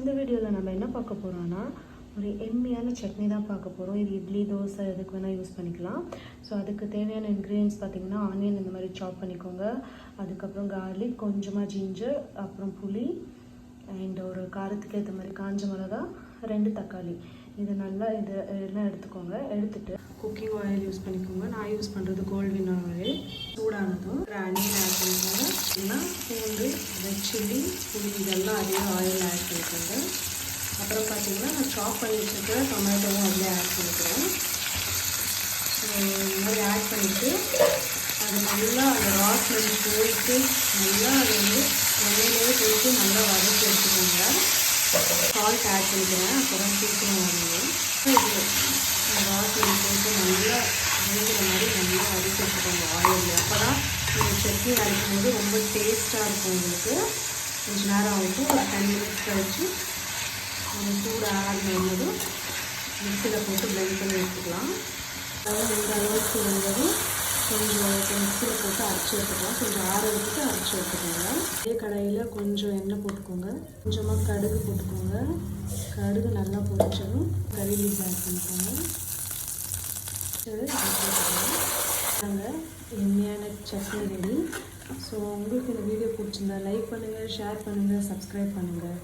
இந்த வீடியோவில் நம்ம என்ன பார்க்க போகிறோம்னா ஒரு எம்மியான சட்னி தான் பார்க்க போகிறோம். இது இட்லி தோசை எதுக்கு வேணால் யூஸ் பண்ணிக்கலாம். ஸோ அதுக்கு தேவையான இன்க்ரீடியன்ஸ் பார்த்திங்கன்னா ஆனியன் இந்த மாதிரி சாப் பண்ணிக்கோங்க. அதுக்கப்புறம் கார்லிக், கொஞ்சமாக ஜிஞ்சர், அப்புறம் புளி அண்ட் ஒரு காரத்துக்கு ஏற்ற மாதிரி காஞ்ச மிளகா, 2 தக்காளி. இது நல்லா எல்லாம் எடுத்துக்கோங்க. எடுத்துகிட்டு குக்கிங் ஆயில் யூஸ் பண்ணிக்கோங்க. நான் யூஸ் பண்ணுறது கோல்ட் ஆயில். சூடானதும் ஆனியன் ஆட் பண்ணிக்கோங்க. இல்லைன்னா பூண்டு, ரெட் சில்லி, புளி இதெல்லாம் அதே ஆயில் ஆட் பண்ணிக்கோங்க. அப்புறம் பார்த்திங்கன்னா நான் சாப் பண்ணி வச்சுருக்கிற டொமேட்டோவும் அதிலே ஆட் பண்ணிக்கிறேன். இந்த மாதிரி ஆட் பண்ணிவிட்டு அது நல்லா அந்த ராஸ்மெல் போயிட்டு நல்லா அது எண்ணெயிலே போயிட்டு நல்லா வதக்கி எடுத்துக்கோங்க. சால்ட் ஆட் பண்ணிக்கிறேன், அப்போ தான் சீக்கிரம் வரணும். இது ராஸ்மெல் போயிட்டு நல்லா வேகிற மாதிரி நல்லா வதக்கி எடுத்துக்கோங்க ஆயிலில். அப்போ தான் நீங்கள் சட்னி அரைக்கும் போது ரொம்ப டேஸ்ட்டாக இருக்கும். உங்களுக்கு கொஞ்சம் நேரம் ஆகிட்டு ஒரு 10 மினிட்ஸ் கழிச்சு ஒரு சூடு ஆடினதும் மிக்சியில் போட்டு பிளெண்ட் பண்ணி எடுத்துக்கலாம். அதாவது இந்த அளவுக்கு வந்ததும் கொஞ்சம் மிக்சியில் போட்டு அரைச்சி எடுத்துக்கலாம். கொஞ்சம் ஆற வச்சுட்டு அரைச்சி எடுத்துக்கோங்க. அதே கடாயில் கொஞ்சம் எண்ணெய் போட்டுக்கோங்க. கொஞ்சமாக கடுகு போட்டுக்கோங்க. கடுகு நல்லா பொரிச்சதும் கறி லீவ்ஸ் ஆட் பண்ணிக்கோங்க. நாங்கள் எம்மியான சட்னி ரெடி. ஸோ உங்களுக்கு இந்த வீடியோ பிடிச்சிருந்தா லைக் பண்ணுங்கள், ஷேர் பண்ணுங்கள், சப்ஸ்கிரைப் பண்ணுங்கள்.